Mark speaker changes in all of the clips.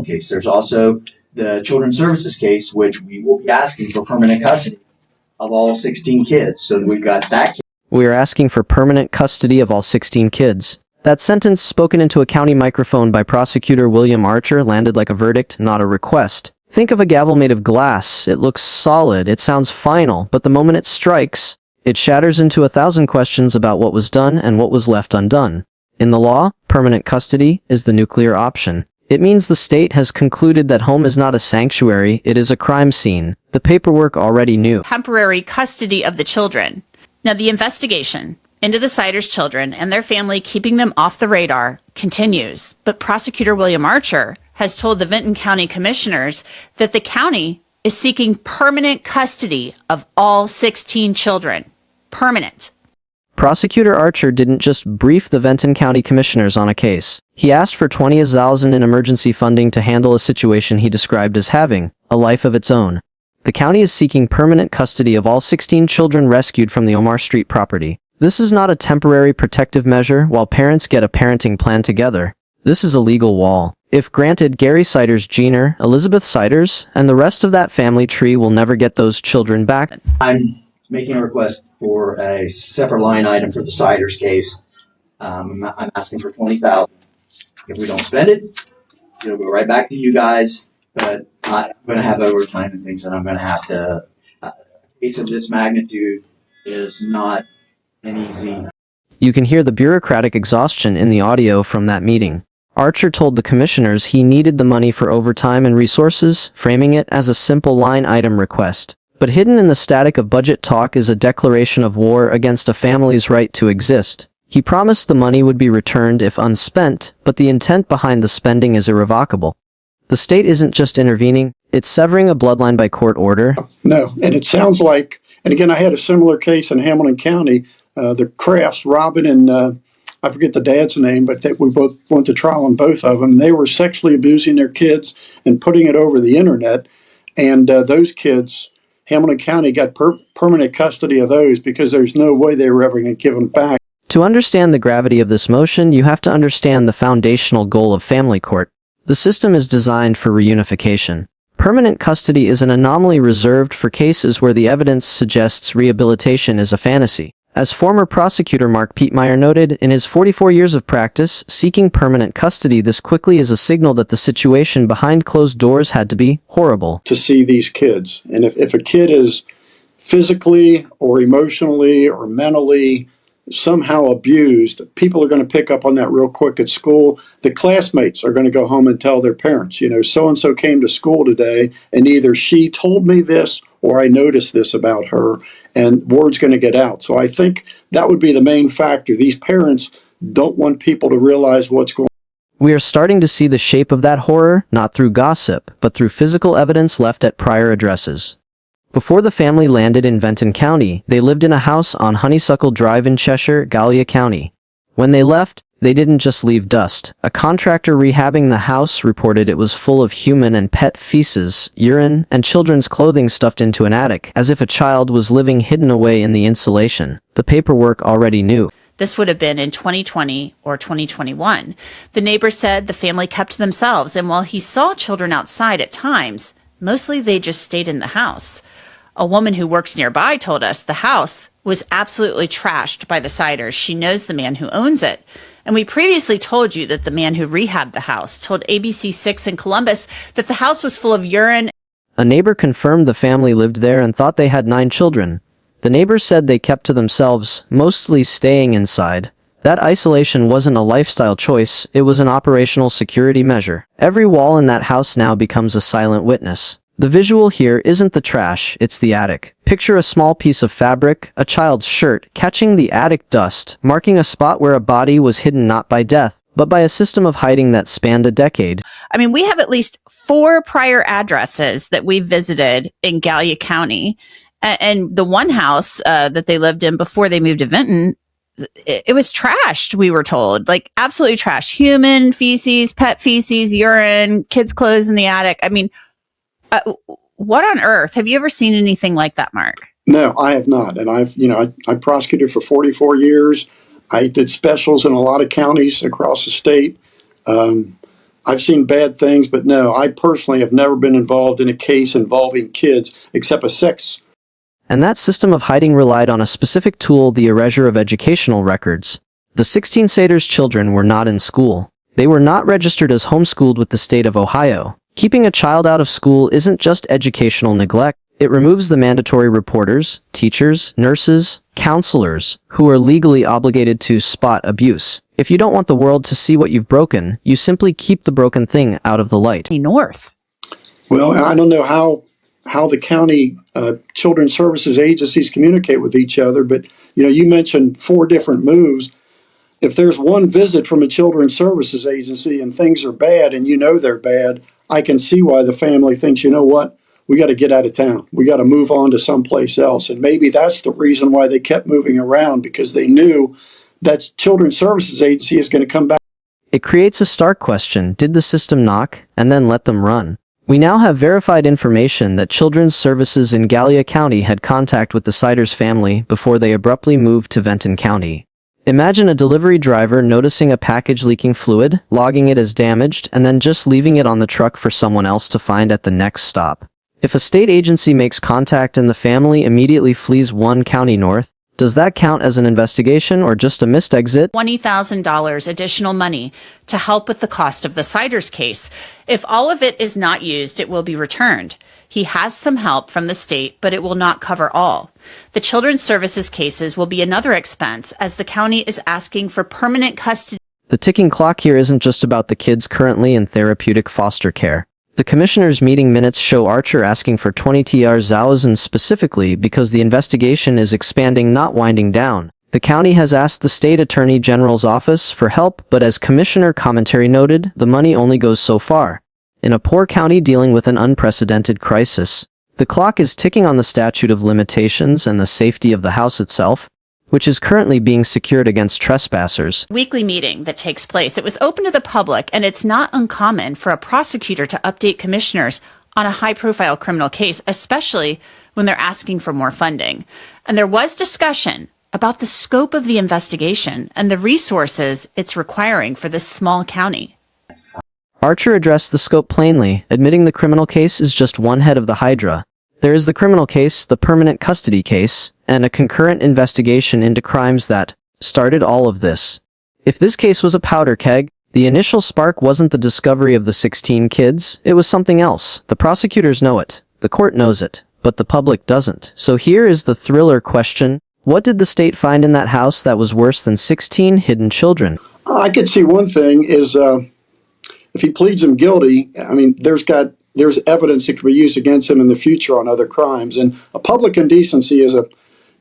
Speaker 1: case. There's also the Children's Services case, which we will be asking for permanent custody of all 16 kids. So we've got that case.
Speaker 2: We are asking for permanent custody of all 16 kids. That sentence, spoken into a county microphone by Prosecutor William Archer, landed like a verdict, not a request. Think of a gavel made of glass. It looks solid, it sounds final, but the moment it strikes, it shatters into 1,000 questions about what was done and what was left undone. In the law, permanent custody is the nuclear option. It means the state has concluded that home is not a sanctuary, it is a crime scene. The paperwork already knew.
Speaker 3: Temporary custody of the children. Now, the investigation into the Ciders children and their family, keeping them off the radar, continues. But Prosecutor William Archer has told the Venton County Commissioners that the county is seeking permanent custody of all 16 children. Permanent.
Speaker 2: Prosecutor Archer didn't just brief the Venton County Commissioners on a case. He asked for $20,000 in emergency funding to handle a situation he described as having a life of its own. The county is seeking permanent custody of all 16 children rescued from the Omar Street property. This is not a temporary protective measure while parents get a parenting plan together. This is a legal wall. If granted, Gary Ciders Jr., Elizabeth Ciders, and the rest of that family tree will never get those children back.
Speaker 1: I'm making a request for a separate line item for the Ciders case. I'm asking for $20,000. If we don't spend it, it'll go right back to you guys. But I'm going to have overtime and things that I'm going to have to. A case of this magnitude is not an easy.
Speaker 2: You can hear the bureaucratic exhaustion in the audio from that meeting. Archer told the commissioners he needed the money for overtime and resources, framing it as a simple line item request. But hidden in the static of budget talk is a declaration of war against a family's right to exist. He promised the money would be returned if unspent, but the intent behind the spending is irrevocable. The state isn't just intervening, it's severing a bloodline by court order.
Speaker 4: No, and it sounds like, and again, I had a similar case in Hamilton County. The Crafts, Robin and I forget the dad's name, but we both went to trial on both of them. They were sexually abusing their kids and putting it over the internet. And those kids, Hamilton County got permanent custody of those because there's no way they were ever going to give them back.
Speaker 2: To understand the gravity of this motion, you have to understand the foundational goal of family court. The system is designed for reunification. Permanent custody is an anomaly reserved for cases where the evidence suggests rehabilitation is a fantasy. As former prosecutor Mark Pietmeyer noted, in his 44 years of practice, seeking permanent custody this quickly is a signal that the situation behind closed doors had to be horrible.
Speaker 4: To see these kids. And if a kid is physically or emotionally or mentally somehow abused, people are going to pick up on that real quick at school. The classmates are going to go home and tell their parents, you know, so-and-so came to school today and either she told me this or I noticed this about her, and word's going to get out. So I think that would be the main factor. These parents don't want people to realize what's going on.
Speaker 2: We are starting to see the shape of that horror, not through gossip, but through physical evidence left at prior addresses. Before the family landed in Venton County, they lived in a house on Honeysuckle Drive in Cheshire, Gallia County. When they left, they didn't just leave dust. A contractor rehabbing the house reported it was full of human and pet feces, urine, and children's clothing stuffed into an attic, as if a child was living hidden away in the insulation. The paperwork already knew.
Speaker 3: This would have been in 2020 or 2021. The neighbor said the family kept to themselves, and while he saw children outside at times, mostly they just stayed in the house. A woman who works nearby told us the house was absolutely trashed by the Ciders. She knows the man who owns it. And we previously told you that the man who rehabbed the house told ABC6 in Columbus that the house was full of urine.
Speaker 2: A neighbor confirmed the family lived there and thought they had 9 children. The neighbor said they kept to themselves, mostly staying inside. That isolation wasn't a lifestyle choice, it was an operational security measure. Every wall in that house now becomes a silent witness. The visual here isn't the trash, it's the attic. Picture a small piece of fabric, a child's shirt, catching the attic dust, marking a spot where a body was hidden not by death, but by a system of hiding that spanned a decade.
Speaker 3: I mean, we have at least 4 prior addresses that we've visited in Gallia County. And the one house that they lived in before they moved to Venton, it was trashed, we were told. Like, absolutely trashed. Human feces, pet feces, urine, kids' clothes in the attic. I mean, what on earth? Have you ever seen anything like that, Mark?
Speaker 4: No, I have not. And I prosecuted for 44 years. I did specials in a lot of counties across the state. I've seen bad things, but no, I personally have never been involved in a case involving kids except a sex.
Speaker 2: And that system of hiding relied on a specific tool, the erasure of educational records. The 16 Ciders children were not in school. They were not registered as homeschooled with the state of Ohio. Keeping a child out of school isn't just educational neglect. It removes the mandatory reporters, teachers, nurses, counselors, who are legally obligated to spot abuse. If you don't want the world to see what you've broken, you simply keep the broken thing out of the light.
Speaker 3: North.
Speaker 4: Well, I don't know how the county children's services agencies communicate with each other, but you mentioned 4 different moves. If there's one visit from a children's services agency and things are bad and they're bad, I can see why the family thinks, you know what, we got to get out of town. We got to move on to someplace else. And maybe that's the reason why they kept moving around, because they knew that children's services agency is going to come back.
Speaker 2: It creates a stark question: did the system knock and then let them run? We now have verified information that Children's Services in Gallia County had contact with the Ciders family before they abruptly moved to Venton County. Imagine a delivery driver noticing a package leaking fluid, logging it as damaged, and then just leaving it on the truck for someone else to find at the next stop. If a state agency makes contact and the family immediately flees 1 county north, does that count as an investigation or just a missed exit?
Speaker 3: $20,000 additional money to help with the cost of the Ciders case. If all of it is not used, it will be returned. He has some help from the state, but it will not cover all. The children's services cases will be another expense, as the county is asking for permanent custody.
Speaker 2: The ticking clock here isn't just about the kids currently in therapeutic foster care. The commissioners' meeting minutes show Archer asking for 20,000 specifically because the investigation is expanding, not winding down. The county has asked the state attorney general's office for help, but as commissioner commentary noted, the money only goes so far. In a poor county dealing with an unprecedented crisis, the clock is ticking on the statute of limitations and the safety of the house itself, which is currently being secured against trespassers.
Speaker 3: Weekly meeting that takes place. It was open to the public, and it's not uncommon for a prosecutor to update commissioners on a high-profile criminal case, especially when they're asking for more funding. And there was discussion about the scope of the investigation and the resources it's requiring for this small county.
Speaker 2: Archer addressed the scope plainly, admitting the criminal case is just one head of the hydra. There is the criminal case, the permanent custody case, and a concurrent investigation into crimes that started all of this. If this case was a powder keg, the initial spark wasn't the discovery of the 16 kids, it was something else. The prosecutors know it, the court knows it, but the public doesn't. So here is the thriller question: what did the state find in that house that was worse than 16 hidden children?
Speaker 4: I could see one thing is if he pleads him guilty, there's evidence that could be used against him in the future on other crimes. And a public indecency is a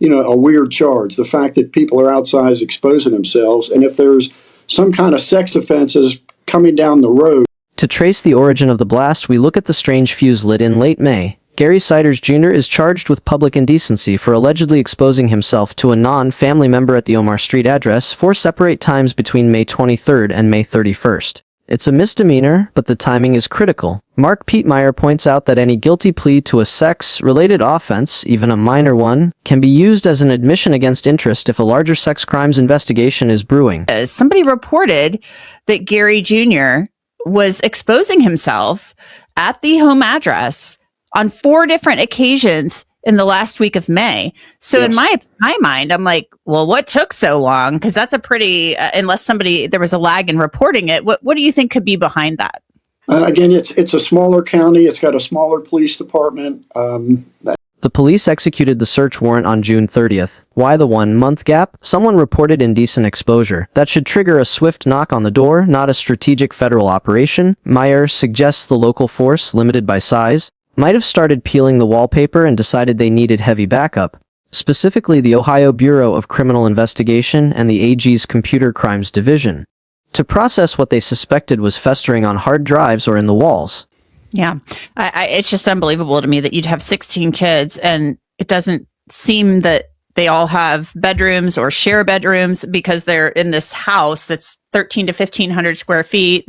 Speaker 4: weird charge. The fact that people are outside exposing themselves, and if there's some kind of sex offenses coming down the road.
Speaker 2: To trace the origin of the blast, we look at the strange fuse lit in late May. Gary Ciders Jr. is charged with public indecency for allegedly exposing himself to a non-family member at the Omar Street address 4 separate times between May 23rd and May 31st. It's a misdemeanor, but the timing is critical. Mark Pietmeyer points out that any guilty plea to a sex-related offense, even a minor one, can be used as an admission against interest if a larger sex crimes investigation is brewing.
Speaker 3: Somebody reported that Gary Jr. was exposing himself at the home address on 4 different occasions in the last week of May. So
Speaker 4: Yes.
Speaker 3: in my mind, I'm like, well, what took so long? Because that's a pretty, unless there was a lag in reporting it, what do you think could be behind that?
Speaker 4: Again, it's a smaller county. It's got a smaller police department.
Speaker 2: The police executed the search warrant on June 30th. Why the 1-month gap? Someone reported indecent exposure. That should trigger a swift knock on the door, not a strategic federal operation. Meyer suggests the local force, limited by size, might have started peeling the wallpaper and decided they needed heavy backup. Specifically the Ohio Bureau of Criminal Investigation and the AG's Computer Crimes Division, to process what they suspected was festering on hard drives or in the walls.
Speaker 3: Yeah, it's just unbelievable to me that you'd have 16 kids and it doesn't seem that they all have bedrooms or share bedrooms because they're in this house that's 13 to 1,500 square feet.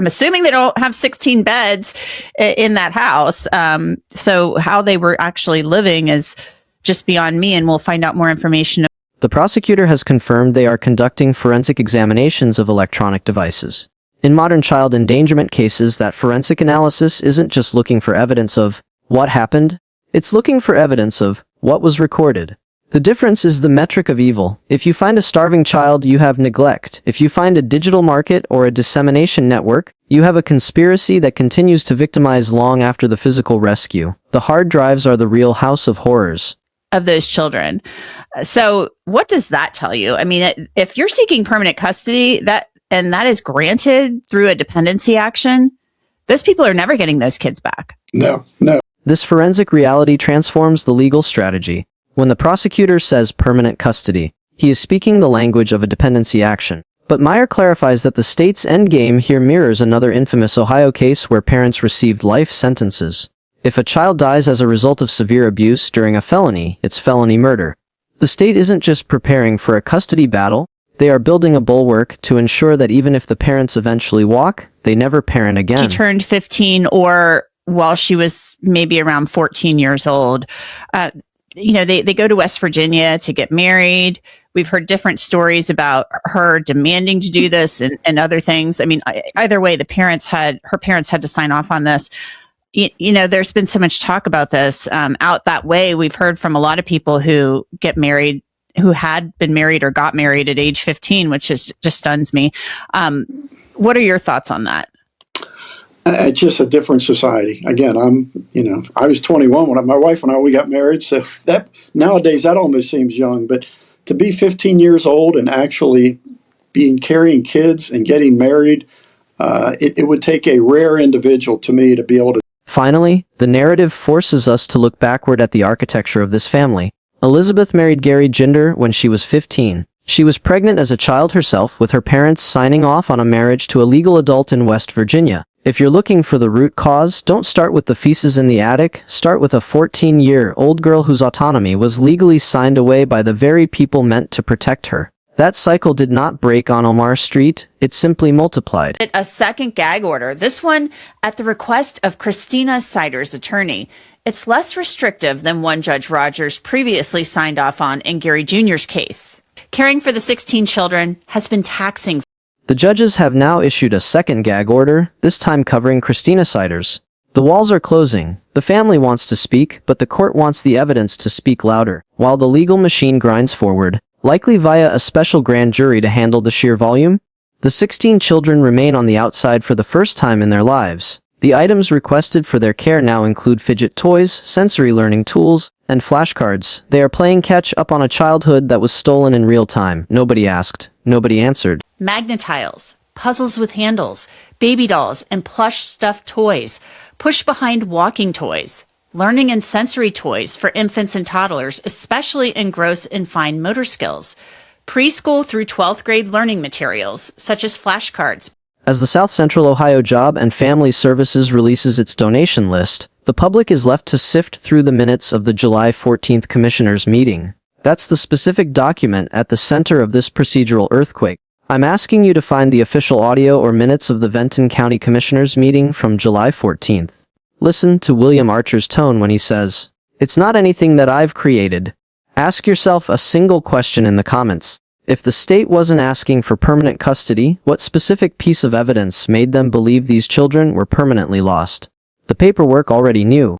Speaker 3: I'm assuming they don't have 16 beds in that house. So how they were actually living is just beyond me, and we'll find out more information.
Speaker 2: The prosecutor has confirmed they are conducting forensic examinations of electronic devices. In modern child endangerment cases, that forensic analysis isn't just looking for evidence of what happened, it's looking for evidence of what was recorded. The difference is the metric of evil. If you find a starving child, you have neglect. If you find a digital market or a dissemination network, you have a conspiracy that continues to victimize long after the physical rescue. The hard drives are the real house of horrors
Speaker 3: of those children. So what does that tell you? I mean, if you're seeking permanent custody, that is granted through a dependency action, those people are never getting those kids back.
Speaker 4: No.
Speaker 2: This forensic reality transforms the legal strategy. When the prosecutor says permanent custody, he is speaking the language of a dependency action. But Meyer clarifies that the state's endgame here mirrors another infamous Ohio case where parents received life sentences. If a child dies as a result of severe abuse during a felony, it's felony murder. The state isn't just preparing for a custody battle, they are building a bulwark to ensure that even if the parents eventually walk, they never parent again.
Speaker 3: She turned 15 or while she was maybe around 14 years old. They go to West Virginia to get married. We've heard different stories about her demanding to do this and other things. I mean, either way, her parents had to sign off on this. There's been so much talk about this out that way. We've heard from a lot of people who get married, who had been married or got married at age 15, which just stuns me. What are your thoughts on that?
Speaker 4: It's just a different society. Again, I was 21 when my wife and we got married. So that nowadays that almost seems young, but to be 15 years old and actually carrying kids and getting married, it would take a rare individual to me to be able to.
Speaker 2: Finally, the narrative forces us to look backward at the architecture of this family. Elizabeth married Gary Ginder when she was 15. She was pregnant as a child herself, with her parents signing off on a marriage to a legal adult in West Virginia. If you're looking for the root cause, don't start with the feces in the attic, start with a 14-year-old girl whose autonomy was legally signed away by the very people meant to protect her. That cycle did not break on Omar Street, it simply multiplied.
Speaker 3: A second gag order, this one at the request of Christina Ciders' attorney. It's less restrictive than one Judge Rogers previously signed off on in Gary Jr.'s case. Caring for the 16 children has been taxing.
Speaker 2: The judges have now issued a second gag order, this time covering Christina Ciders. The walls are closing. The family wants to speak, but the court wants the evidence to speak louder, while the legal machine grinds forward, likely via a special grand jury to handle the sheer volume. The 16 children remain on the outside for the first time in their lives. The items requested for their care now include fidget toys, sensory learning tools, and flashcards. They are playing catch up on a childhood that was stolen in real time. Nobody asked. Nobody answered.
Speaker 3: Magnetiles, puzzles with handles, baby dolls, and plush stuffed toys, push-behind walking toys, learning and sensory toys for infants and toddlers, especially in gross and fine motor skills, preschool through 12th grade learning materials, such as flashcards.
Speaker 2: As the South Central Ohio Job and Family Services releases its donation list, the public is left to sift through the minutes of the July 14th Commissioners' meeting. That's the specific document at the center of this procedural earthquake. I'm asking you to find the official audio or minutes of the Venton County Commissioners meeting from July 14th. Listen to William Archer's tone when he says, "It's not anything that I've created." Ask yourself a single question in the comments. If the state wasn't asking for permanent custody, what specific piece of evidence made them believe these children were permanently lost? The paperwork already knew.